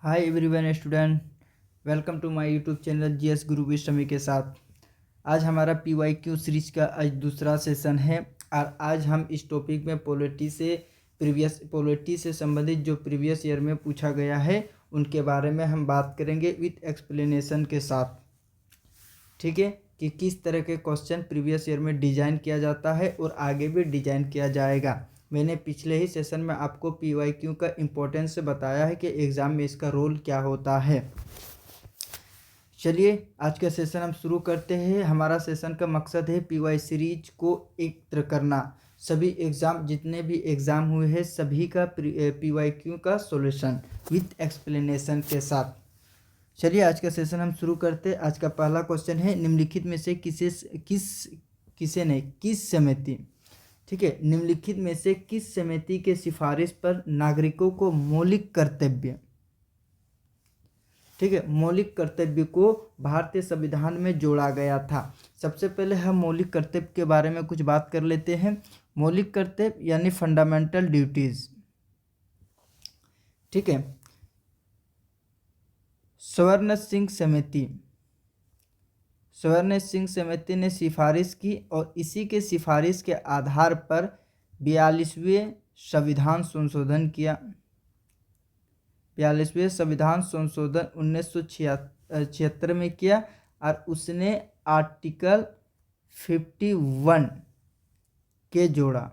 Hi everyone student, welcome to my YouTube channel GS Guru विश्वमी के साथ। आज हमारा पीवाईक्यू सीरीज का आज दूसरा सेशन है और आज हम इस टॉपिक में पॉलिटी से संबंधित जो प्रीवियस ईयर में पूछा गया है उनके बारे में हम बात करेंगे विथ एक्सप्लेनेशन के साथ। ठीक है कि किस तरह के क्वेश्चन प्रीवियस ईयर में डिज़ाइन किया जाता है और आगे भी डिज़ाइन किया जाएगा। मैंने पिछले ही सेशन में आपको पीवाईक्यू का इम्पोर्टेंस बताया है कि एग्ज़ाम में इसका रोल क्या होता है। चलिए आज का सेशन हम शुरू करते हैं। हमारा सेशन का मकसद है पीवाई सीरीज को एकत्र करना, सभी एग्ज़ाम जितने भी एग्ज़ाम हुए हैं सभी का पीवाईक्यू का सॉल्यूशन विथ एक्सप्लेनेशन के साथ। चलिए आज का सेशन हम शुरू करते हैं। आज का पहला क्वेश्चन है निम्नलिखित में से किस समिति, ठीक है, निम्नलिखित में से किस समिति के सिफारिश पर नागरिकों को मौलिक कर्तव्य, ठीक है, मौलिक कर्तव्य को भारतीय संविधान में जोड़ा गया था। सबसे पहले हम मौलिक कर्तव्य के बारे में कुछ बात कर लेते हैं। मौलिक कर्तव्य यानी फंडामेंटल ड्यूटीज, ठीक है। स्वर्ण सिंह समिति ने सिफारिश की और इसी के सिफारिश के आधार पर 42वें संविधान संशोधन किया। 42वें संविधान संशोधन 1976 में किया और उसने आर्टिकल 51 के जोड़ा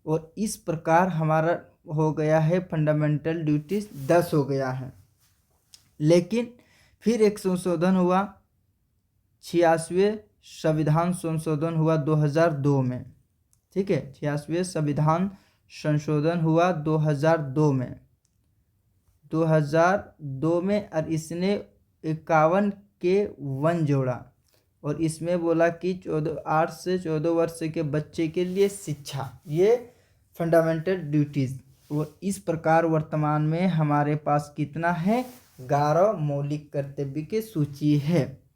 और इस प्रकार हमारा हो गया है फंडामेंटल ड्यूटीज 10 हो गया है। लेकिन फिर एक संशोधन हुआ, 86वें संविधान संशोधन हुआ 2002 में, ठीक है। 86वें संविधान संशोधन हुआ 2002 में और इसने 51 के 1 जोड़ा और इसमें बोला कि 8 से 14 वर्ष के बच्चे के लिए शिक्षा, ये फंडामेंटल ड्यूटीज। और इस प्रकार वर्तमान में हमारे पास कितना है, 11 मौलिक कर्तव्य की सूची है,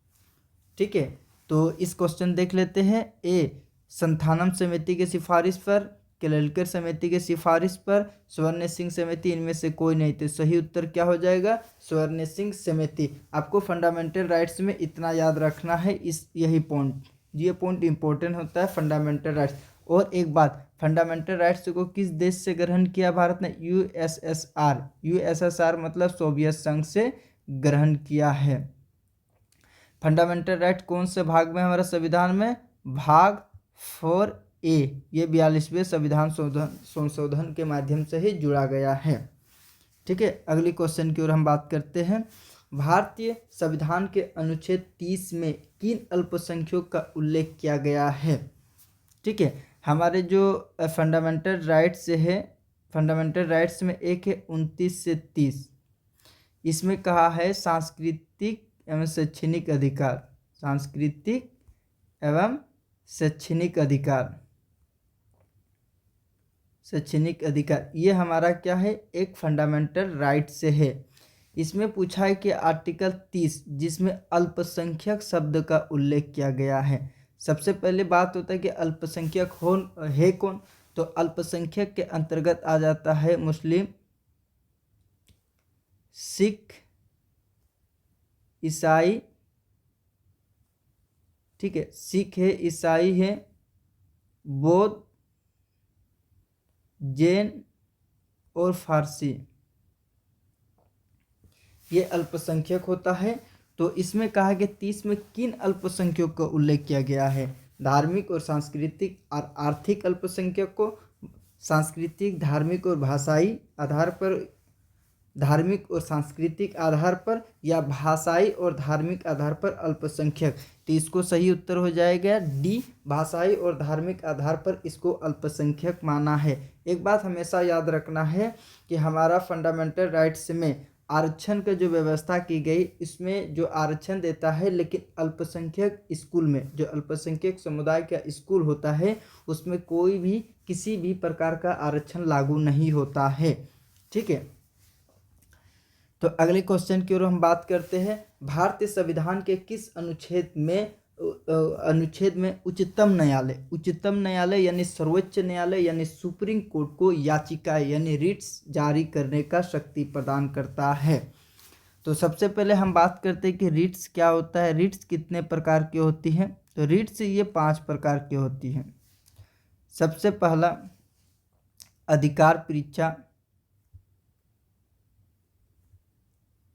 ठीक है। तो इस क्वेश्चन देख लेते हैं। ए, संथानम समिति के सिफारिश पर, केलकर समिति के सिफारिश पर, स्वर्ण सिंह समिति, इनमें से कोई नहीं। तो सही उत्तर क्या हो जाएगा, स्वर्ण सिंह समिति। आपको फंडामेंटल राइट्स में इतना याद रखना है, यही पॉइंट, ये पॉइंट इंपॉर्टेंट होता है फंडामेंटल राइट्स। और एक बात, फंडामेंटल राइट्स को किस देश से ग्रहण किया भारत ने, यूएसएसआर मतलब सोवियत संघ से ग्रहण किया है। फंडामेंटल राइट कौन से भाग में हमारा संविधान में, भाग 4A, ये 42वें संविधान संशोधन के माध्यम से ही जुड़ा गया है, ठीक है। अगली क्वेश्चन की ओर हम बात करते हैं। भारतीय संविधान के अनुच्छेद 30 में किन अल्पसंख्यकों का उल्लेख किया गया है, ठीक है। हमारे जो फंडामेंटल राइट्स है, फंडामेंटल राइट्स में एक है 29 से 30। इसमें कहा है सांस्कृतिक एवं शैक्षणिक अधिकार, सांस्कृतिक एवं शैक्षणिक अधिकार, ये हमारा क्या है, एक फंडामेंटल राइट से है। इसमें पूछा है कि आर्टिकल 30 जिसमें अल्पसंख्यक शब्द का उल्लेख किया गया है। सबसे पहले बात होता है कि अल्पसंख्यक है कौन, तो अल्पसंख्यक के अंतर्गत आ जाता है मुस्लिम, सिख, ईसाई, ठीक है, सिख है, ईसाई है, बौद्ध, जैन और फारसी, ये अल्पसंख्यक होता है। तो इसमें कहा कि 30 में किन अल्पसंख्यकों का उल्लेख किया गया है, धार्मिक और सांस्कृतिक और आर्थिक अल्पसंख्यक को, सांस्कृतिक, धार्मिक और भाषाई आधार पर, धार्मिक और सांस्कृतिक आधार पर, या भाषाई और धार्मिक आधार पर अल्पसंख्यक। तो इसको सही उत्तर हो जाएगा डी, भाषाई और धार्मिक आधार पर इसको अल्पसंख्यक माना है। एक बात हमेशा याद रखना है कि हमारा फंडामेंटल राइट्स में आरक्षण का जो व्यवस्था की गई, इसमें जो आरक्षण देता है, लेकिन अल्पसंख्यक स्कूल में, जो अल्पसंख्यक समुदाय का स्कूल होता है उसमें कोई भी किसी भी प्रकार का आरक्षण लागू नहीं होता है, ठीक है। तो अगले क्वेश्चन की ओर हम बात करते हैं। भारतीय संविधान के किस अनुच्छेद में उच्चतम न्यायालय यानी सर्वोच्च न्यायालय यानी सुप्रीम कोर्ट को याचिका यानी रिट्स जारी करने का शक्ति प्रदान करता है। तो सबसे पहले हम बात करते हैं कि रिट्स क्या होता है। रिट्स कितने प्रकार की होती हैं, तो रिट्स ये 5 प्रकार की होती हैं। सबसे पहला अधिकार परीक्षा,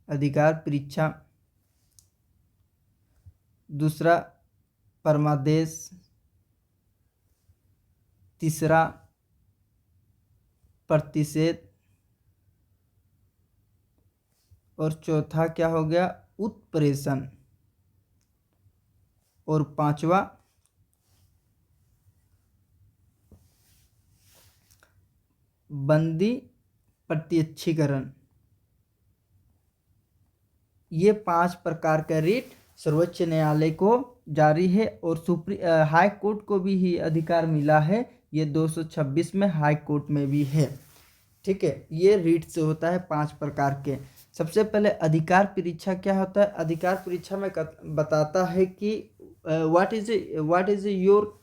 अधिकार परीक्षा। दूसरा परमादेश। तीसरा प्रतिषेध। और चौथा क्या हो गया, उत्प्रेषण। और पांचवा बंदी प्रत्यक्षीकरण। ये 5 प्रकार का रिट सर्वोच्च न्यायालय को जारी है और हाई कोर्ट को भी ही अधिकार मिला है। ये 226 में हाई कोर्ट में भी है। ठीक है, ये रिट से होता है 5 प्रकार के। सबसे पहले अधिकार परीक्षा क्या होता है। अधिकार परीक्षा में बताता है कि व्हाट इज योर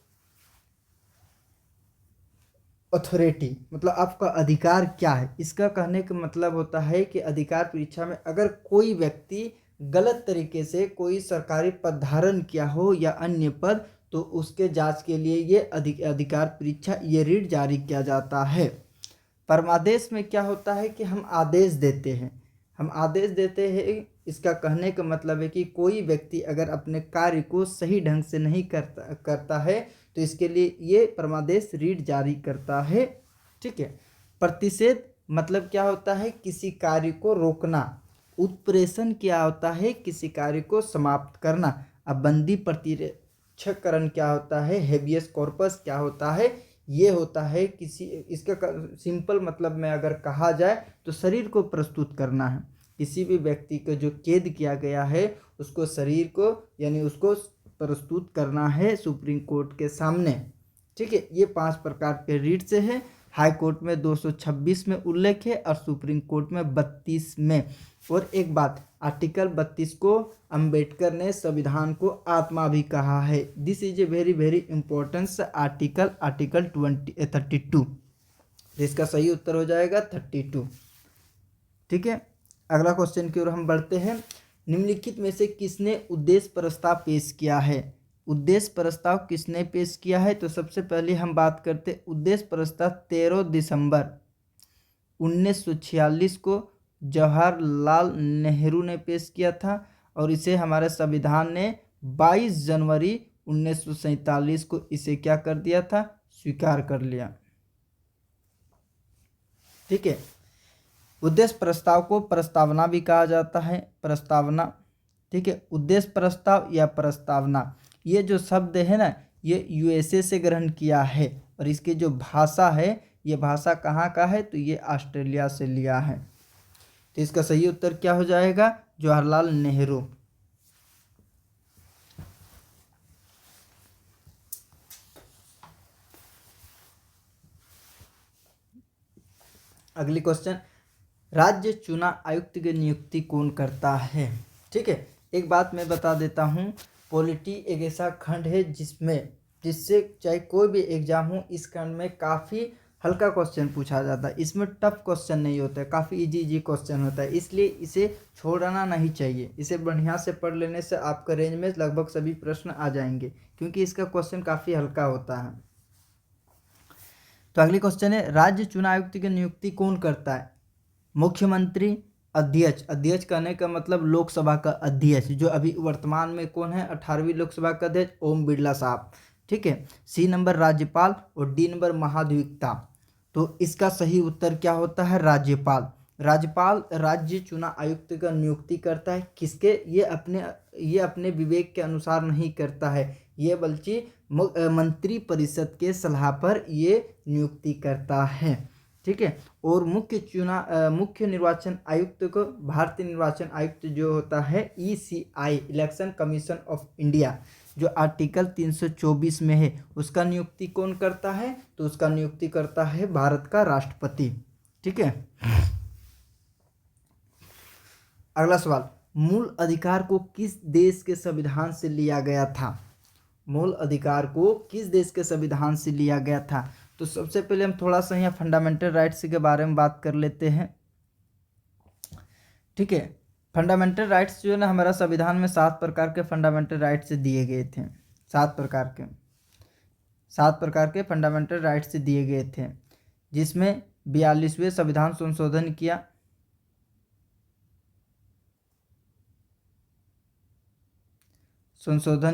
अथॉरिटी, मतलब आपका अधिकार क्या है। इसका कहने का मतलब होता है कि अधिकार परीक्षा में अगर कोई व्यक्ति गलत तरीके से कोई सरकारी पद धारण किया हो या अन्य पद, तो उसके जांच के लिए ये अधिकार परीक्षा ये रिट जारी किया जाता है। परमादेश में क्या होता है कि हम आदेश देते हैं, हम आदेश देते हैं। इसका कहने का मतलब है कि कोई व्यक्ति अगर अपने कार्य को सही ढंग से नहीं करता है तो इसके लिए ये परमादेश रीट जारी करता है। ठीक है। प्रतिषेध मतलब क्या होता है, किसी कार्य को रोकना। उत्प्रेषण क्या होता है, किसी कार्य को समाप्त करना। अब बंदी प्रत्यक्षकरण क्या होता है, हेबियस कॉर्पस क्या होता है, ये होता है किसी, इसका सिंपल मतलब में अगर कहा जाए तो शरीर को प्रस्तुत करना है। किसी भी व्यक्ति को जो कैद किया गया है उसको शरीर को यानी उसको प्रस्तुत करना है सुप्रीम कोर्ट के सामने। ठीक है, ये 5 प्रकार के रीट से है। हाई कोर्ट में 226 में उल्लेख है और सुप्रीम कोर्ट में 32 में। और एक बात, आर्टिकल 32 को अंबेडकर ने संविधान को आत्मा भी कहा है। This is a very very important article, article 32। इसका सही उत्तर हो जाएगा 32। ठीक है, अगला क्वेश्चन की ओर हम बढ़ते हैं। निम्नलिखित में से किसने उद्देश्य प्रस्ताव पेश किया है। उद्देश्य प्रस्ताव किसने पेश किया है, तो सबसे पहले हम बात करते उद्देश्य प्रस्ताव 13 दिसंबर 1946 को जवाहरलाल नेहरू ने पेश किया था और इसे हमारे संविधान ने 22 जनवरी 1947 को इसे क्या कर दिया था, स्वीकार कर लिया। ठीक है, उद्देश्य प्रस्ताव को प्रस्तावना भी कहा जाता है, प्रस्तावना। ठीक है, उद्देश्य प्रस्ताव या प्रस्तावना, ये जो शब्द है ना, ये यूएसए से ग्रहण किया है और इसकी जो भाषा है, ये भाषा कहाँ का है, तो ये ऑस्ट्रेलिया से लिया है। तो इसका सही उत्तर क्या हो जाएगा, जवाहरलाल नेहरू। अगली क्वेश्चन, राज्य चुनाव आयुक्त की नियुक्ति कौन करता है। ठीक है, एक बात मैं बता देता हूँ, पॉलिटी एक ऐसा खंड है जिससे चाहे कोई भी एग्जाम हो, इस खंड में काफ़ी हल्का क्वेश्चन पूछा जाता है। इसमें टफ क्वेश्चन नहीं होता है, काफ़ी इजी क्वेश्चन होता है, इसलिए इसे छोड़ना नहीं चाहिए। इसे बढ़िया से पढ़ लेने से आपका रेंज में लगभग सभी प्रश्न आ जाएंगे, क्योंकि इसका क्वेश्चन काफ़ी हल्का होता है। तो अगली क्वेश्चन है, राज्य चुनाव आयुक्त की नियुक्ति कौन करता है। मुख्यमंत्री, अध्यक्ष। अध्यक्ष कहने का मतलब लोकसभा का अध्यक्ष, जो अभी वर्तमान में कौन है, 18वीं लोकसभा का अध्यक्ष ओम बिरला साहब। ठीक है, सी नंबर राज्यपाल और डी नंबर महाधिवक्ता। तो इसका सही उत्तर क्या होता है, राज्यपाल। राज्यपाल राज्य चुनाव आयुक्त का नियुक्ति करता है। किसके, ये अपने विवेक के अनुसार नहीं करता है, ये बल्कि मंत्री परिषद के सलाह पर ये नियुक्ति करता है। ठीक है, और मुख्य निर्वाचन आयुक्त को भारतीय निर्वाचन आयुक्त जो होता है ECI, election commission of India, जो आर्टिकल 324 में है, उसका नियुक्ति कौन करता है, तो उसका नियुक्ति करता है भारत का राष्ट्रपति। ठीक है, अगला सवाल, मूल अधिकार को किस देश के संविधान से लिया गया था। मूल अधिकार को किस देश के संविधान से लिया गया था, तो सबसे पहले हम थोड़ा सा यहाँ फंडामेंटल राइट्स के बारे में बात कर लेते हैं। ठीक है, फंडामेंटल राइट्स जो है ना हमारा संविधान में 7 प्रकार के फंडामेंटल राइट्स दिए गए थे। 7 प्रकार के फंडामेंटल राइट्स दिए गए थे, जिसमें 42वें संविधान संशोधन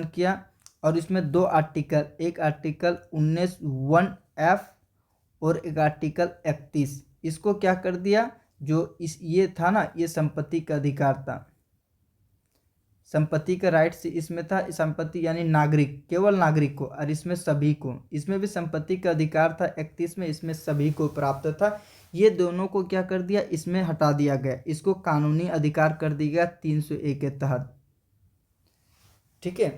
किया और इसमें 2 आर्टिकल, एक आर्टिकल 19(1)(f) और एक आर्टिकल 31, इसको क्या कर दिया, जो ये था ना, ये संपत्ति का अधिकार था, संपत्ति का राइट्स इसमें था, संपत्ति यानी नागरिक, केवल नागरिक को, और इसमें सभी को, इसमें भी संपत्ति का अधिकार था 31 में, इसमें सभी को प्राप्त था। ये दोनों को क्या कर दिया, इसमें हटा दिया गया, इसको कानूनी अधिकार कर दिया गया 301 के तहत। ठीक है,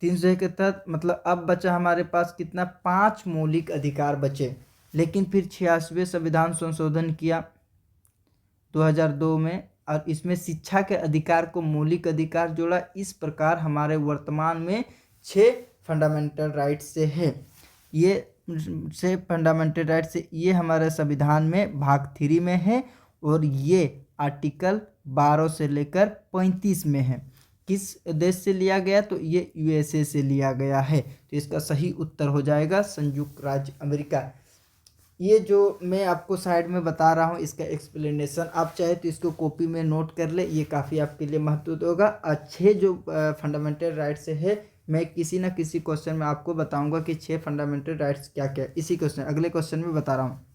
301 के तहत मतलब अब बचा हमारे पास कितना, 5 मौलिक अधिकार बचे। लेकिन फिर 86वें संविधान संशोधन किया 2002 में, और इसमें शिक्षा के अधिकार को मौलिक अधिकार जोड़ा। इस प्रकार हमारे वर्तमान में 6 फंडामेंटल राइट्स से है, ये 6 फंडामेंटल राइट्स से ये हमारे संविधान में भाग 3 में है, और ये आर्टिकल 12 से लेकर 35 में है। किस देश से लिया गया, तो ये यूएसए से लिया गया है। तो इसका सही उत्तर हो जाएगा संयुक्त राज्य अमेरिका। ये जो मैं आपको साइड में बता रहा हूँ इसका एक्सप्लेनेशन, आप चाहे तो इसको कॉपी में नोट कर ले, ये काफ़ी आपके लिए महत्वपूर्ण होगा। अच्छे जो फंडामेंटल राइट्स है, मैं किसी न किसी क्वेश्चन में आपको बताऊंगा कि 6 फंडामेंटल राइट्स क्या क्या, इसी क्वेश्चन अगले क्वेश्चन में बता रहा हूँ।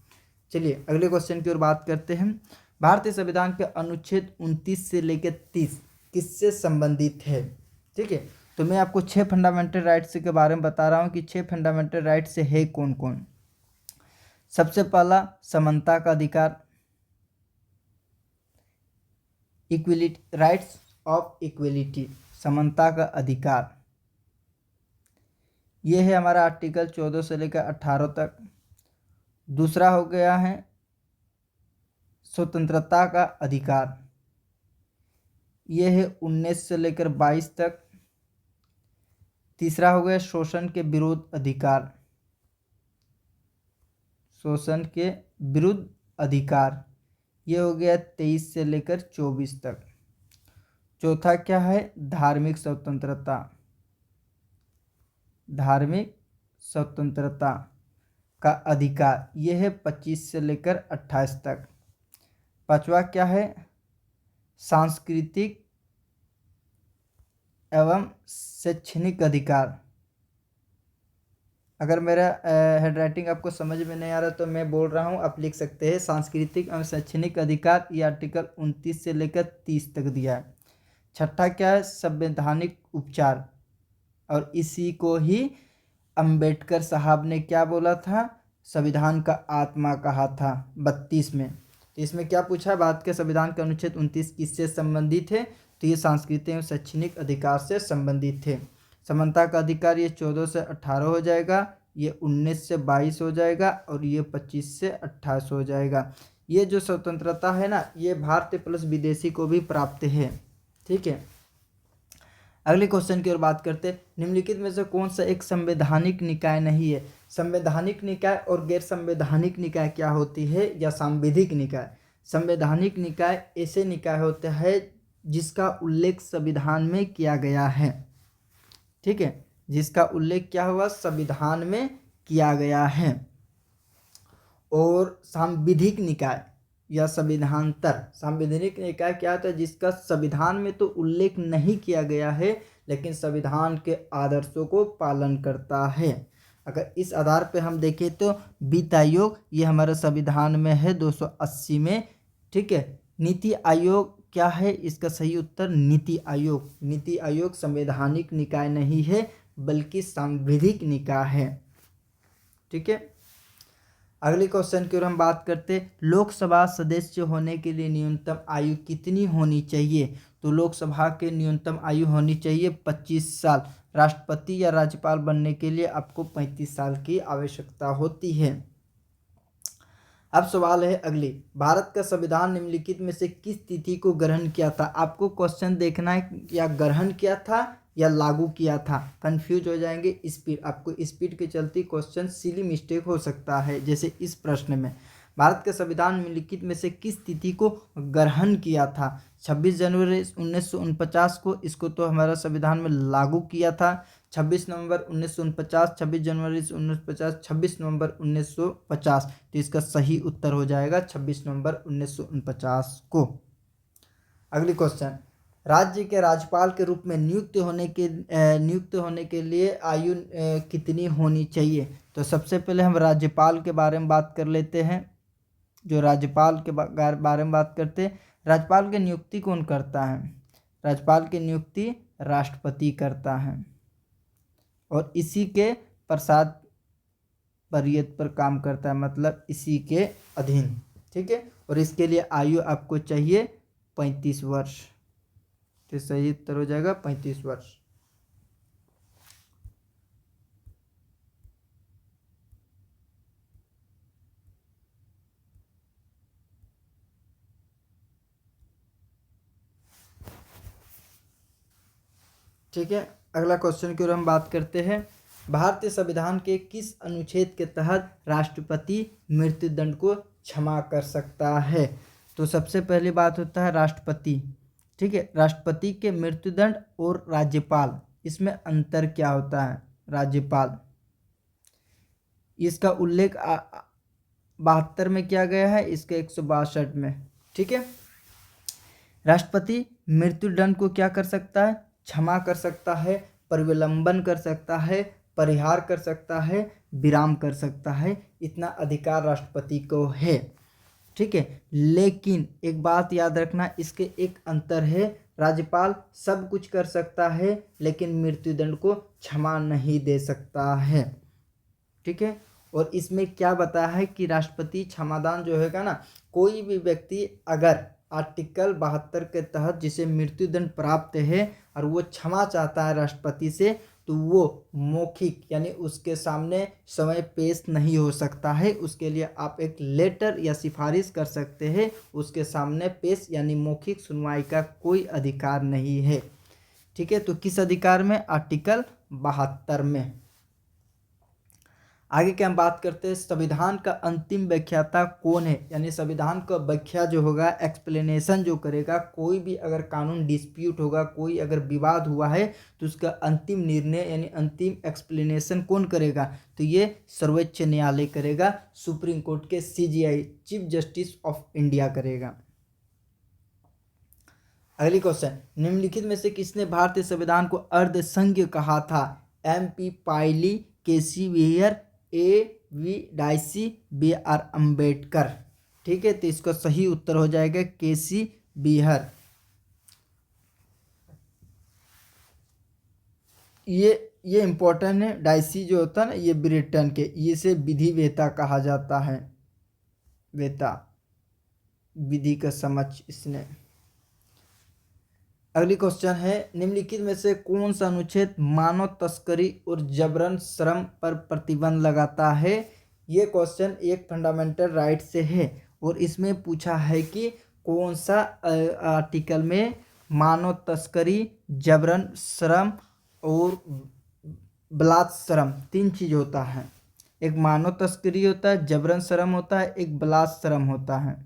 चलिए अगले क्वेश्चन की ओर बात करते हैं। भारतीय संविधान के अनुच्छेद 29 से लेकर 30 किससे संबंधित है? ठीक है, तो मैं आपको 6 फंडामेंटल राइट्स के बारे में बता रहा हूँ कि 6 फंडामेंटल राइट्स से है कौन कौन। सबसे पहला समानता का अधिकार, इक्विलिटी, राइट्स ऑफ इक्विलिटी, समानता का अधिकार, ये है हमारा आर्टिकल 14 से लेकर 18 तक। दूसरा हो गया है स्वतंत्रता का अधिकार, ये है 19 से लेकर 22 तक। तीसरा हो गया शोषण के विरुद्ध अधिकार, शोषण के विरुद्ध अधिकार, ये हो गया 23 से लेकर 24 तक। चौथा क्या है, धार्मिक स्वतंत्रता, धार्मिक स्वतंत्रता का अधिकार, ये है 25 से लेकर 28 तक। पांचवा क्या है, सांस्कृतिक एवं शैक्षणिक अधिकार। अगर मेरा हैंडराइटिंग आपको समझ में नहीं आ रहा तो मैं बोल रहा हूँ, आप लिख सकते हैं। सांस्कृतिक एवं शैक्षणिक अधिकार, ये आर्टिकल 29 से लेकर 30 तक दिया है। छठा क्या है, संवैधानिक उपचार, और इसी को ही अंबेडकर साहब ने क्या बोला था, संविधान का आत्मा कहा था 32 में। तो इसमें क्या पूछा, भारत के संविधान का अनुच्छेद 29 किससे संबंधित है, तो ये सांस्कृतिक एवं शैक्षणिक अधिकार से संबंधित है। समानता का अधिकार ये 14 से 18 हो जाएगा, ये 19 से 22 हो जाएगा, और ये 25 से 28 हो जाएगा। ये जो स्वतंत्रता है ना, ये भारतीय प्लस विदेशी को भी प्राप्त है। ठीक है, अगले क्वेश्चन की ओर बात करते हैं। निम्नलिखित में से कौन सा एक संवैधानिक निकाय नहीं है? संवैधानिक निकाय और गैर संवैधानिक निकाय क्या होती है, या सांविधिक निकाय। संवैधानिक निकाय ऐसे निकाय होते हैं जिसका उल्लेख संविधान में किया गया है। ठीक है, जिसका उल्लेख क्या हुआ, संविधान में किया गया है। और सांविधिक निकाय या संविधानतर, संवैधानिक निकाय क्या होता है, जिसका संविधान में तो उल्लेख नहीं किया गया है लेकिन संविधान के आदर्शों को पालन करता है। अगर इस आधार पर हम देखें तो वित्त आयोग, ये हमारे संविधान में है 280 में। ठीक है, नीति आयोग क्या है, इसका सही उत्तर नीति आयोग। नीति आयोग संवैधानिक निकाय नहीं है बल्कि सांविधिक निकाय है। ठीक है, अगले क्वेश्चन की ओर हम बात करते हैं। लोकसभा सदस्य होने के लिए न्यूनतम आयु कितनी होनी चाहिए? तो लोकसभा के न्यूनतम आयु होनी चाहिए 25 साल। राष्ट्रपति या राज्यपाल बनने के लिए आपको 35 साल की आवश्यकता होती है। अब सवाल है अगली, भारत का संविधान निम्नलिखित में से किस तिथि को ग्रहण किया था? आपको क्वेश्चन देखना है, या ग्रहण किया था या लागू किया था, कंफ्यूज हो जाएंगे। स्पीड, आपको स्पीड के चलते क्वेश्चन सिली मिस्टेक हो सकता है। जैसे इस प्रश्न में भारत के संविधान में निम्नलिखित में से किस तिथि को ग्रहण किया था? 26 जनवरी 1949 को इसको तो हमारा संविधान में लागू किया था। 26 नवंबर 1949, 26 जनवरी 1950, 26 नवंबर 1950। तो इसका सही उत्तर हो जाएगा 26 नवंबर 1949 को। अगली क्वेश्चन, राज्य के राज्यपाल के रूप में नियुक्त होने के लिए आयु कितनी होनी चाहिए? तो सबसे पहले हम राज्यपाल के बारे में बात कर लेते हैं। जो राज्यपाल के बारे में बात करते हैं, राज्यपाल की नियुक्ति कौन करता है? राज्यपाल की नियुक्ति राष्ट्रपति करता है और इसी के प्रसाद परियत पर काम करता है, मतलब इसी के अधीन। ठीक है, और इसके लिए आयु आपको चाहिए 35 वर्ष। तो सही उत्तर हो जाएगा 35 वर्ष। ठीक है, अगला क्वेश्चन की ओर हम बात करते हैं। भारतीय संविधान के किस अनुच्छेद के तहत राष्ट्रपति मृत्युदंड को क्षमा कर सकता है? तो सबसे पहली बात होता है राष्ट्रपति। ठीक है, राष्ट्रपति के मृत्युदंड और राज्यपाल, इसमें अंतर क्या होता है? राज्यपाल, इसका उल्लेख 72 में किया गया है, इसके 162 में। ठीक है, राष्ट्रपति मृत्युदंड को क्या कर सकता है? क्षमा कर सकता है, परिविलंबन कर सकता है, परिहार कर सकता है, विराम कर सकता है। इतना अधिकार राष्ट्रपति को है। ठीक है, लेकिन एक बात याद रखना, इसके एक अंतर है। राज्यपाल सब कुछ कर सकता है लेकिन मृत्युदंड को क्षमा नहीं दे सकता है। ठीक है, और इसमें क्या बताया है कि राष्ट्रपति क्षमादान जो हैगा ना, कोई भी व्यक्ति अगर आर्टिकल 72 के तहत जिसे मृत्युदंड प्राप्त है और वो क्षमा चाहता है राष्ट्रपति से, तो वो मौखिक यानी उसके सामने समय पेश नहीं हो सकता है। उसके लिए आप एक लेटर या सिफारिश कर सकते हैं, उसके सामने पेश यानी मौखिक सुनवाई का कोई अधिकार नहीं है। ठीक है, तो किस अधिकार में? आर्टिकल 72 में। आगे क्या हम बात करते हैं, संविधान का अंतिम व्याख्याता कौन है? यानी संविधान का व्याख्या जो होगा, एक्सप्लेनेशन जो करेगा, कोई भी अगर कानून डिस्प्यूट होगा, कोई अगर विवाद हुआ है, तो उसका अंतिम निर्णय यानी अंतिम एक्सप्लेनेशन कौन करेगा? तो ये सर्वोच्च न्यायालय करेगा, सुप्रीम कोर्ट के CJI, chief justice of India करेगा। अगली क्वेश्चन, निम्नलिखित में से किसने भारतीय संविधान को अर्धसंघीय कहा था? MP Pylee, KC Wheare, AV Dicey, BR Ambedkar. ठीक है, तो इसका सही उत्तर हो जाएगा KC बेयर। ये इंपॉर्टेंट है। डायसी जो होता है ना, ये ब्रिटेन के, इसे विधि वेता कहा जाता है। वेता, विधि का समझ इसने। अगली क्वेश्चन है, निम्नलिखित में से कौन सा अनुच्छेद मानव तस्करी और जबरन श्रम पर प्रतिबंध लगाता है? ये क्वेश्चन एक फंडामेंटल राइट से है और इसमें पूछा है कि कौन सा आर्टिकल में मानव तस्करी, जबरन श्रम और बलात् श्रम, 3 चीज होता है। एक मानव तस्करी होता है, जबरन श्रम होता है, एक बलात् श्रम होता है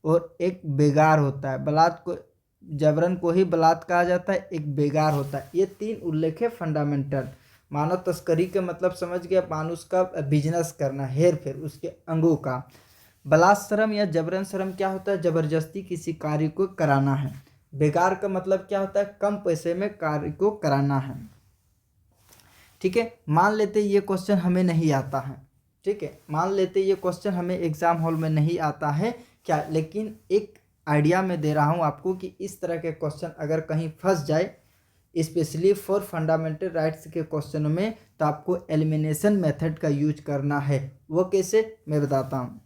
और एक बेगार होता है। बलात् को, जबरन को ही बलात् कहा जाता है, एक बेगार होता है। ये 3 उल्लेख है फंडामेंटल। मानव तस्करी का मतलब समझ गया, मानुष का बिजनेस करना, हेर फेर उसके अंगों का। बलात् श्रम या जबरन श्रम क्या होता है? जबरदस्ती किसी कार्य को कराना है। बेगार का मतलब क्या होता है? कम पैसे में कार्य को कराना है। ठीक है, मान लेते ये क्वेश्चन हमें नहीं आता है। ठीक है, मान लेते ये क्वेश्चन हमें एग्जाम हॉल में नहीं आता है क्या, लेकिन एक आइडिया मैं दे रहा हूँ आपको कि इस तरह के क्वेश्चन अगर कहीं फंस जाए, स्पेशली फॉर फंडामेंटल राइट्स के क्वेश्चनों में, तो आपको एलिमिनेशन मेथड का यूज करना है। वो कैसे, मैं बताता हूँ।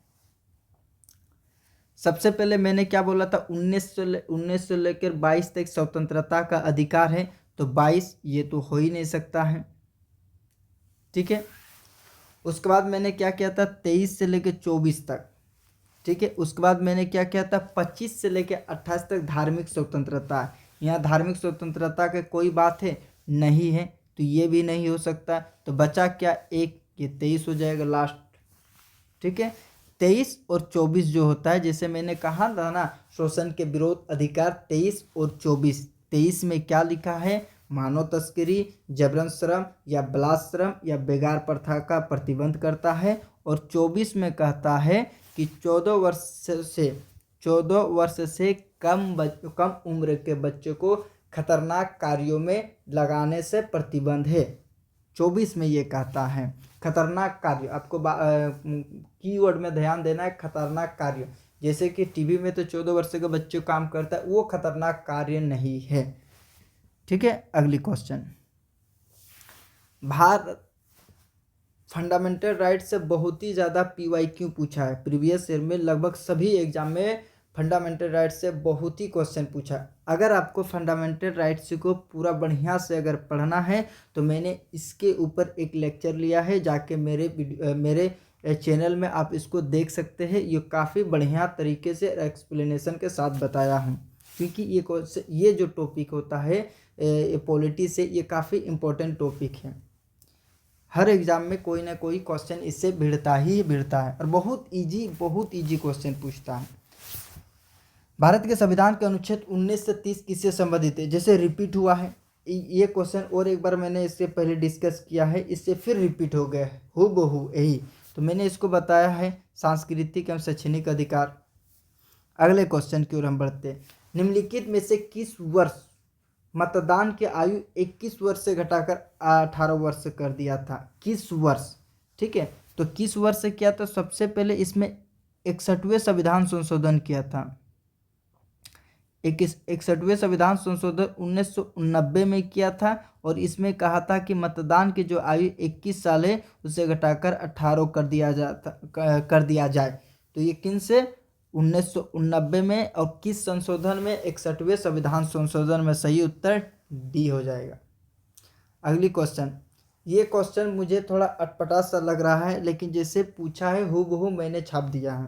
सबसे पहले मैंने क्या बोला था, 1900 लेकर 22 तक स्वतंत्रता का अधिकार है, तो 22 ये तो हो ही नहीं सकता है। ठीक है, उसके बाद मैंने क्या किया था, 23 से लेकर 24 तक। ठीक है, उसके बाद मैंने क्या किया था, 25 से लेकर 28 तक धार्मिक स्वतंत्रता। यहाँ धार्मिक स्वतंत्रता के कोई बात है नहीं है, तो ये भी नहीं हो सकता। तो बचा क्या, एक, ये 23 हो जाएगा लास्ट। ठीक है, 23 और 24 जो होता है, जैसे मैंने कहा था ना शोषण के विरोध अधिकार 23 और 24। 23 में क्या लिखा है, मानव तस्करी, जबरन श्रम या बलात्कार श्रम या बेगार प्रथा का प्रतिबंध करता है। और 24 में कहता है कि 14 वर्ष से कम उम्र के बच्चों को खतरनाक कार्यों में लगाने से प्रतिबंध है। 24 में ये कहता है खतरनाक कार्य, आपको कीवर्ड में ध्यान देना है, खतरनाक कार्य। जैसे कि टीवी में तो 14 वर्ष के बच्चे काम करता है, वो खतरनाक कार्य नहीं है। ठीक है, अगली क्वेश्चन। भारत फंडामेंटल राइट से बहुत ही ज़्यादा PYQ पूछा है। प्रीवियस ईयर में लगभग सभी एग्जाम में फंडामेंटल राइट से बहुत ही क्वेश्चन पूछा। अगर आपको फंडामेंटल राइट्स को पूरा बढ़िया से अगर पढ़ना है तो मैंने इसके ऊपर एक लेक्चर लिया है, जाके मेरे चैनल में आप इसको देख सकते हैं। ये काफ़ी बढ़िया तरीके से एक्सप्लेनेशन के साथ बताया हूँ, क्योंकि ये जो टॉपिक होता है पॉलिटी से, ये काफ़ी इम्पोर्टेंट टॉपिक है। हर एग्जाम में कोई ना कोई क्वेश्चन इससे भिड़ता है और बहुत इजी क्वेश्चन पूछता है। भारत के संविधान के अनुच्छेद 19 से 30 किससे संबंधित है? जैसे रिपीट हुआ है ये क्वेश्चन, और एक बार मैंने इससे पहले डिस्कस किया है, इससे फिर रिपीट हो गया है हूबहू यही, तो मैंने इसको बताया है सांस्कृतिक एवं शैक्षणिक अधिकार। अगले क्वेश्चन की ओर हम बढ़ते हैं। निम्नलिखित में से किस वर्ष मतदान की आयु 21 वर्ष से घटाकर 18 वर्ष कर दिया था? किस वर्ष? ठीक है, तो किस वर्ष से किया था? सबसे पहले इसमें 61वें संविधान संशोधन किया था। 61वें संविधान संशोधन 1990 में किया था, और इसमें कहा था कि मतदान की जो आयु 21 साल है उसे घटाकर 18 कर दिया जाए। तो ये किन से? 1990 में। और किस संशोधन में? 61वें संविधान संशोधन में। सही उत्तर डी हो जाएगा। अगली क्वेश्चन। ये क्वेश्चन मुझे थोड़ा अटपटा सा लग रहा है, लेकिन जैसे पूछा है हूबहू मैंने छाप दिया है।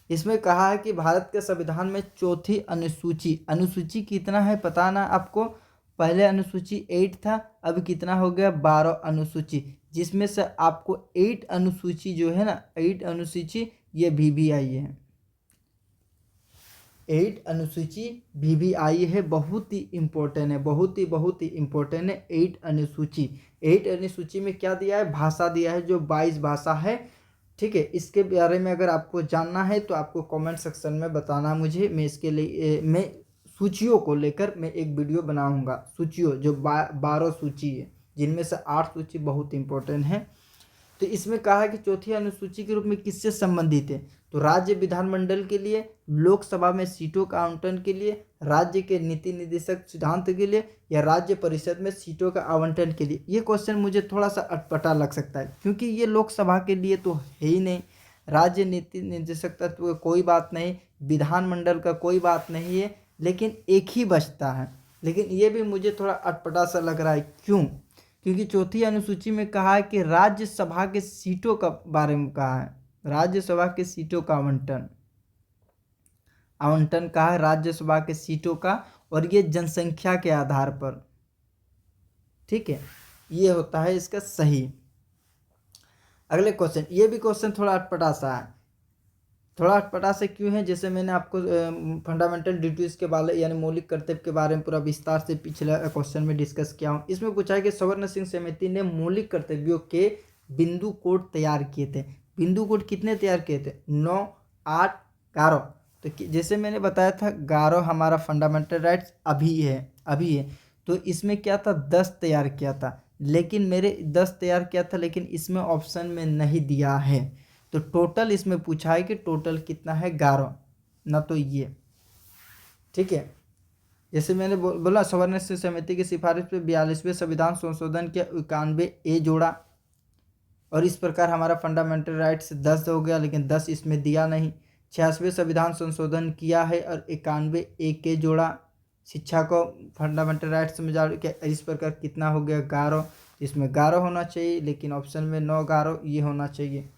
इसमें कहा है कि भारत के संविधान में चौथी अनुसूची कितना है पता ना आपको? पहले अनुसूची 8 था, अब कितना हो गया? 12 अनुसूची, जिसमें से आपको 8 अनुसूची जो है ना, 8 अनुसूची ये VVI है। 8 अनुसूची VVI है, बहुत ही इम्पोर्टेंट है, बहुत ही इम्पोर्टेंट है 8 अनुसूची। 8 अनुसूची में क्या दिया है? भाषा दिया है, जो 22 भाषा है। ठीक है, इसके बारे में अगर आपको जानना है तो आपको कमेंट सेक्शन में बताना मुझे। मैं इसके लिए मैं सूचियों को लेकर मैं एक वीडियो बनाऊंगा। सूचियों जो 12 सूची है, जिनमें से 8 सूची बहुत इंपॉर्टेंट है। तो इसमें कहा है कि चौथी अनुसूची के रूप में किससे संबंधित है? तो राज्य विधानमंडल के लिए, लोकसभा में सीटों का आवंटन के लिए, राज्य के नीति निर्देशक सिद्धांत के लिए, या राज्य परिषद में सीटों का आवंटन के लिए। ये क्वेश्चन मुझे थोड़ा सा अटपटा लग सकता है, क्योंकि ये लोकसभा के लिए तो है ही नहीं, राज्य नीति निर्देशक तत्व का कोई बात नहीं, विधानमंडल का कोई बात नहीं है, लेकिन एक ही बचता है। लेकिन ये भी मुझे थोड़ा अटपटा सा लग रहा है। क्यों? क्योंकि चौथी अनुसूची में कहा है कि राज्यसभा के सीटों का बारे में कहा है, राज्यसभा के सीटों का आवंटन कहा है राज्यसभा के सीटों का, और ये जनसंख्या के आधार पर। ठीक है, ये होता है इसका सही। अगले क्वेश्चन। ये भी क्वेश्चन थोड़ा अटपटा सा है। थोड़ा अटपटा से क्यों है? जैसे मैंने आपको फंडामेंटल ड्यूटीज के बारे यानी मौलिक कर्तव्य के बारे में पूरा विस्तार से पिछले क्वेश्चन में डिस्कस किया हूँ। इसमें पूछा है कि सवर्ण सिंह समिति ने मौलिक कर्तव्यों के बिंदु कोड तैयार किए थे। बिंदु कोड कितने तैयार किए थे? 9, 8, 11। तो जैसे मैंने बताया था 11 हमारा फंडामेंटल राइट्स अभी है। तो इसमें क्या था? 10 तैयार किया था, लेकिन मेरे 10 तैयार किया था, लेकिन इसमें ऑप्शन में नहीं दिया है। तो टोटल इसमें पूछा है कि टोटल कितना है? 11, ना तो ये। ठीक है, जैसे मैंने बोला सवर्ण सिंह समिति की सिफारिश पे 42वें संविधान संशोधन के 91A जोड़ा, और इस प्रकार हमारा फंडामेंटल राइट्स 10 हो गया, लेकिन 10 इसमें दिया नहीं। 86वें संविधान संशोधन किया है और 91A के जोड़ा, शिक्षा को फंडामेंटल राइट्स में जोड़ के, इस प्रकार कितना हो गया? 11। इसमें 11 होना चाहिए, लेकिन ऑप्शन में 9, 11 ये होना चाहिए।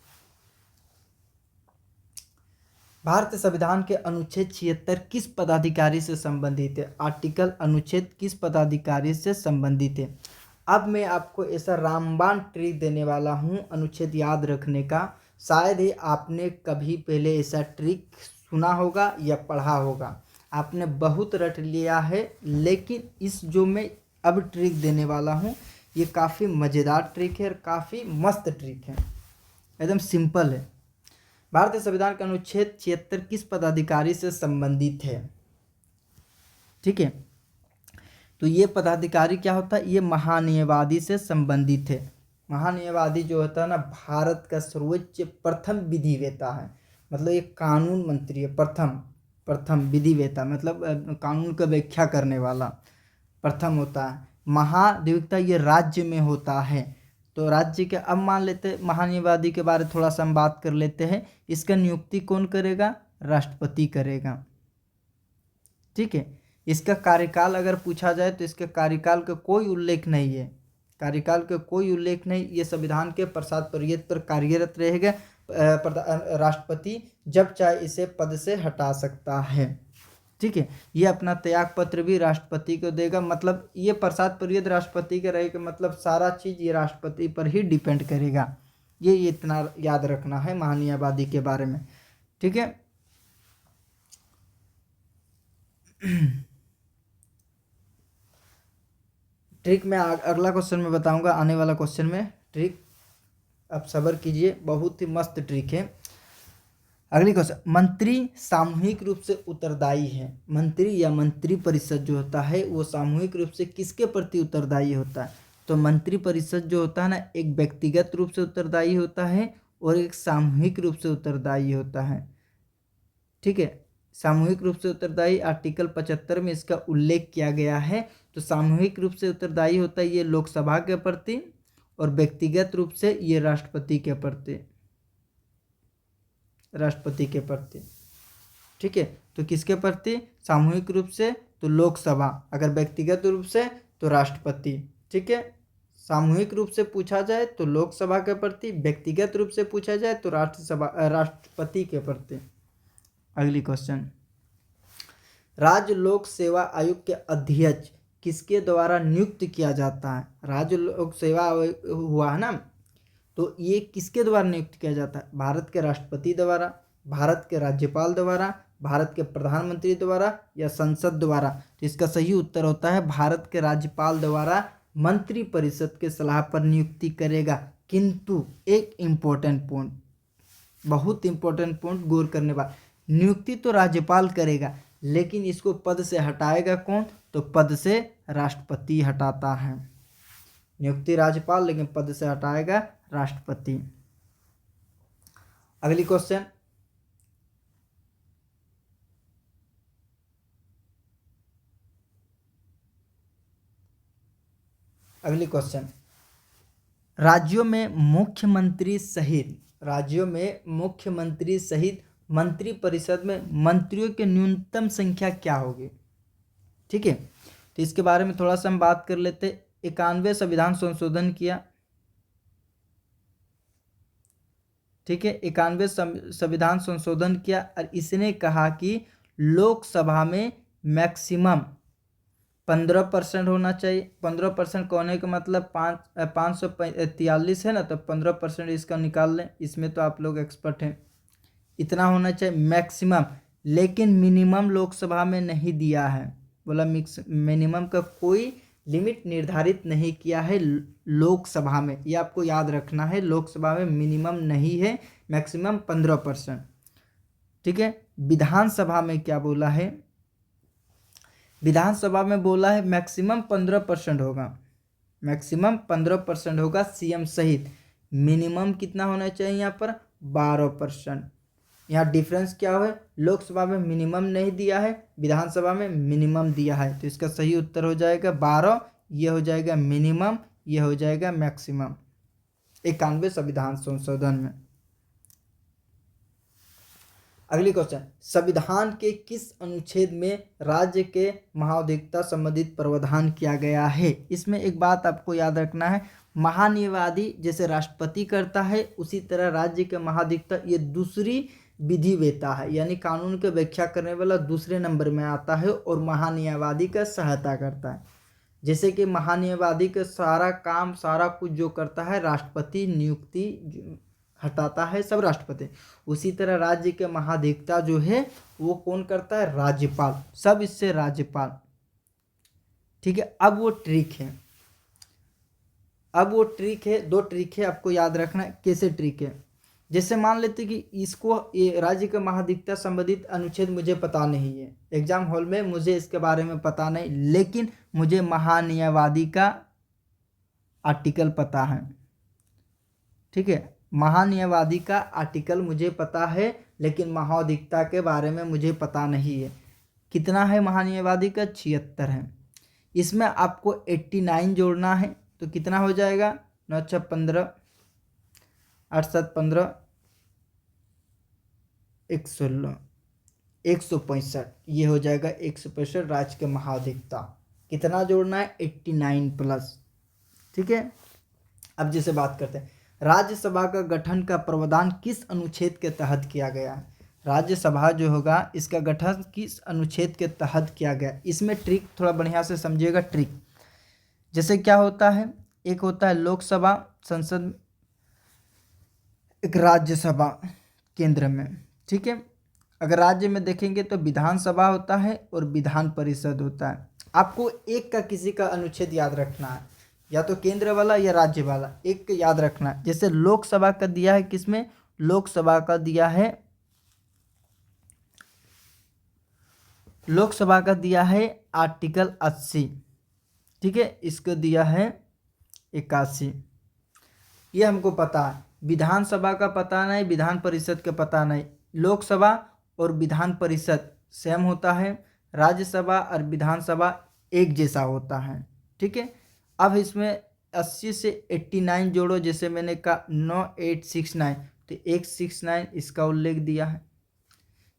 भारतीय संविधान के अनुच्छेद 76 किस पदाधिकारी से संबंधित है? आर्टिकल अनुच्छेद किस पदाधिकारी से संबंधित है? अब मैं आपको ऐसा रामबाण ट्रिक देने वाला हूं अनुच्छेद याद रखने का, शायद ही आपने कभी पहले ऐसा ट्रिक सुना होगा या पढ़ा होगा, आपने बहुत रट लिया है, लेकिन इस जो मैं अब ट्रिक देने वाला हूँ ये काफ़ी मज़ेदार ट्रिक है और काफ़ी मस्त ट्रिक है, एकदम सिंपल है। भारतीय संविधान का अनुच्छेद 76 किस पदाधिकारी से संबंधित है? ठीक है, तो ये पदाधिकारी क्या होता है? ये महान्यायवादी से संबंधित है। महान्यायवादी जो होता है ना, भारत का सर्वोच्च प्रथम विधिवेता है, मतलब ये कानून मंत्री है। प्रथम विधिवेता मतलब कानून का व्याख्या करने वाला प्रथम होता है। महाधिवक्ता ये राज्य में होता है, तो राज्य के अब मान लेते हैं महान्यायवादी के बारे में थोड़ा सा हम बात कर लेते हैं। इसका नियुक्ति कौन करेगा? राष्ट्रपति करेगा। ठीक है, इसका कार्यकाल अगर पूछा जाए तो इसके कार्यकाल का कोई उल्लेख नहीं है, कार्यकाल का कोई उल्लेख नहीं। ये संविधान के प्रसाद परिषद पर कार्यरत रहेगा। राष्ट्रपति जब चाहे इसे पद से हटा सकता है। ठीक है, ये अपना त्याग पत्र भी राष्ट्रपति को देगा, मतलब ये प्रसाद परिषद राष्ट्रपति का रहेगा, मतलब सारा चीज़ ये राष्ट्रपति पर ही डिपेंड करेगा। ये इतना याद रखना है महान्यायवादी के बारे में। ठीक है, ट्रिक में अगला क्वेश्चन में बताऊंगा, आने वाला क्वेश्चन में ट्रिक, अब सब्र कीजिए, बहुत ही मस्त ट्रिक है। अगली क्वेश्चन, मंत्री सामूहिक रूप से उत्तरदायी है। मंत्री या मंत्री परिषद जो होता है वो सामूहिक रूप से किसके प्रति उत्तरदायी होता है? तो मंत्री परिषद जो होता है ना, एक व्यक्तिगत रूप से उत्तरदायी होता है और एक सामूहिक रूप से उत्तरदायी होता है। ठीक है, सामूहिक रूप से उत्तरदायी आर्टिकल 75 में इसका उल्लेख किया गया है। तो सामूहिक रूप से उत्तरदायी होता है ये लोकसभा के प्रति, और व्यक्तिगत रूप से ये राष्ट्रपति के प्रति, ठीक है, तो किसके प्रति? सामूहिक रूप से तो लोकसभा, अगर व्यक्तिगत रूप से तो राष्ट्रपति। ठीक है, सामूहिक रूप से पूछा जाए तो लोकसभा के प्रति, व्यक्तिगत रूप से पूछा जाए तो राष्ट्रपति के प्रति। अगली क्वेश्चन, राज्य लोक सेवा आयोग के अध्यक्ष किसके द्वारा नियुक्त किया जाता है? राज्य लोक सेवा हुआ है ना, तो ये किसके द्वारा नियुक्त किया जाता है? भारत के राष्ट्रपति द्वारा, भारत के राज्यपाल द्वारा, भारत के प्रधानमंत्री द्वारा या संसद द्वारा? तो इसका सही उत्तर होता है भारत के राज्यपाल द्वारा मंत्री परिषद के सलाह पर नियुक्ति करेगा। किंतु एक इम्पोर्टेंट पॉइंट, बहुत इम्पोर्टेंट पॉइंट गौर करने वाला, नियुक्ति तो राज्यपाल करेगा, लेकिन इसको पद से हटाएगा कौन? तो पद से राष्ट्रपति हटाता है। नियुक्ति राज्यपाल, लेकिन पद से हटाएगा राष्ट्रपति। अगली क्वेश्चन, राज्यों में मुख्यमंत्री सहित मंत्री परिषद में मंत्रियों की न्यूनतम संख्या क्या होगी? ठीक है, तो इसके बारे में थोड़ा सा हम बात कर लेते। 91 संविधान संशोधन किया। ठीक है, 91 संविधान संशोधन किया और इसने कहा कि लोकसभा में मैक्सिमम 15% होना चाहिए। 15% होने का मतलब 543 है ना, तो 15% इसका निकाल लें, इसमें तो आप लोग एक्सपर्ट हैं। इतना होना चाहिए मैक्सिमम, लेकिन मिनिमम लोकसभा में नहीं दिया है, बोला मिनिमम का कोई लिमिट निर्धारित नहीं किया है लोकसभा में, ये आपको याद रखना है। लोकसभा में मिनिमम नहीं है, मैक्सिमम 15%। ठीक है, विधानसभा में क्या बोला है? विधानसभा में बोला है मैक्सिमम 15% होगा, मैक्सिमम 15% होगा सीएम सहित। मिनिमम कितना होना चाहिए यहाँ पर? 12%। यहाँ डिफरेंस क्या है? लोकसभा में मिनिमम नहीं दिया है, विधानसभा में मिनिमम दिया है, तो इसका सही उत्तर हो जाएगा 12। ये हो जाएगा मिनिमम, ये हो जाएगा मैक्सिमम 91 संविधान संशोधन में। अगली क्वेश्चन, संविधान के किस अनुच्छेद में राज्य के महाधिवक्ता संबंधित प्रावधान किया गया है? इसमें एक बात आपको याद रखना है, महान्यायवादी जैसे राष्ट्रपति करता है उसी तरह राज्य के महाधिवक्ता ये दूसरी विधिवेता है, यानी कानून की व्याख्या करने वाला दूसरे नंबर में आता है और महान्यायवादी का सहायता करता है। जैसे कि महान्यायवादी का सारा काम, सारा कुछ जो करता है राष्ट्रपति नियुक्ति हटाता है सब राष्ट्रपति। उसी तरह राज्य के महाधिवक्ता जो है वो कौन करता है, राज्यपाल, सब इससे राज्यपाल। ठीक है, अब वो ट्रिक है, दो ट्रिक है आपको याद रखना है। कैसे ट्रिक है, जैसे मान लेते कि इसको ये राज्य का महाधिवक्ता संबंधित अनुच्छेद मुझे पता नहीं है, एग्जाम हॉल में मुझे इसके बारे में पता नहीं, लेकिन मुझे महान्यायवादी का आर्टिकल पता है। ठीक है, महान्यायवादी का आर्टिकल मुझे पता है, लेकिन महाधिवक्ता के बारे में मुझे पता नहीं है। कितना है महान्यायवादी का, 76 है। इसमें आपको 89 जोड़ना है, तो कितना हो जाएगा, 9 6 15, 8 7 15, 116, 165, ये हो जाएगा 165 राज्य के महाधिवक्ता। कितना जोड़ना है, 89 प्लस। ठीक है, अब जैसे बात करते हैं राज्यसभा का गठन का प्रावधान किस अनुच्छेद के तहत किया गया है। राज्यसभा जो होगा इसका गठन किस अनुच्छेद के तहत किया गया। इसमें ट्रिक थोड़ा बढ़िया से समझिएगा। ट्रिक जैसे क्या होता है, एक होता है लोकसभा, संसद, एक राज्यसभा केंद्र में। ठीक है, अगर राज्य में देखेंगे तो विधानसभा होता है और विधान परिषद होता है। आपको एक का किसी का अनुच्छेद याद रखना है, या तो केंद्र वाला या राज्य वाला, एक याद रखना है। जैसे लोकसभा का दिया है, किसमें, लोकसभा का दिया है, लोकसभा का दिया है आर्टिकल 80। ठीक है, इसको दिया है 81, ये हमको पता है। विधानसभा का पता नहीं, विधान परिषद का पता नहीं। लोकसभा और विधान परिषद सेम होता है, राज्यसभा और विधानसभा एक जैसा होता है। ठीक है, अब इसमें 80 से 89 जोड़ो, जैसे मैंने कहा 9869, तो 169 इसका उल्लेख दिया है।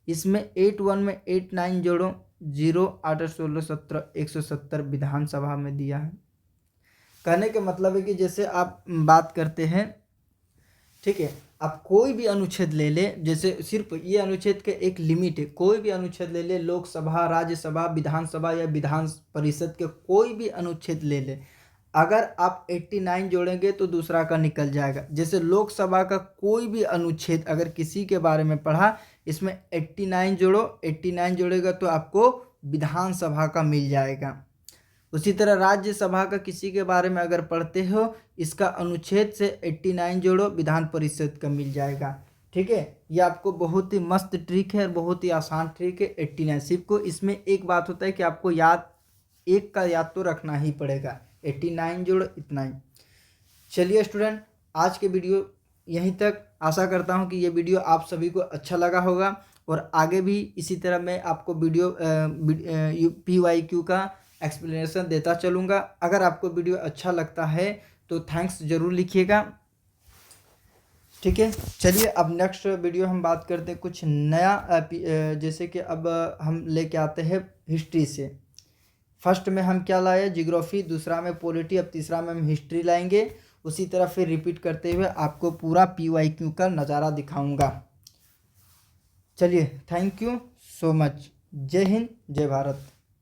इसमें 81 में 89 जोड़ो, 0 8 16 17, 170 विधानसभा में दिया है। कहने का मतलब है कि जैसे आप बात करते हैं, ठीक है, आप कोई भी अनुच्छेद ले ले, जैसे सिर्फ ये अनुच्छेद के एक लिमिट है, कोई भी अनुच्छेद ले ले, लोकसभा, राज्यसभा, विधानसभा या विधान परिषद के कोई भी अनुच्छेद ले ले, अगर आप 89 जोड़ेंगे तो दूसरा का निकल जाएगा। जैसे लोकसभा का कोई भी अनुच्छेद अगर किसी के बारे में पढ़ा, इसमें 89 जोड़ो, 89 जोड़ेगा तो आपको विधानसभा का मिल जाएगा। उसी तरह राज्यसभा का किसी के बारे में अगर पढ़ते हो, इसका अनुच्छेद से 89 जोड़ो, विधान परिषद का मिल जाएगा। ठीक है, ये आपको बहुत ही मस्त ट्रिक है और बहुत ही आसान ट्रिक है 89। सिर्फ को इसमें एक बात होता है कि आपको याद, एक का याद तो रखना ही पड़ेगा, 89 जोड़ो, इतना ही। चलिए स्टूडेंट, आज के वीडियो यहीं तक। आशा करता हूँ कि ये वीडियो आप सभी को अच्छा लगा होगा, और आगे भी इसी तरह मैं आपको वीडियो PYQ का एक्सप्लेनेशन देता चलूँगा। अगर आपको वीडियो अच्छा लगता है तो थैंक्स ज़रूर लिखिएगा। ठीक है, चलिए अब नेक्स्ट वीडियो हम बात करते हैं कुछ नया, जैसे कि अब हम लेके आते हैं हिस्ट्री से। फर्स्ट में हम क्या लाए, जियोग्राफी, दूसरा में पॉलिटी, अब तीसरा में हम हिस्ट्री लाएंगे। उसी तरह फिर रिपीट करते हुए आपको पूरा PYQ का नज़ारा दिखाऊंगा। चलिए, थैंक यू सो मच। जय हिंद, जय भारत।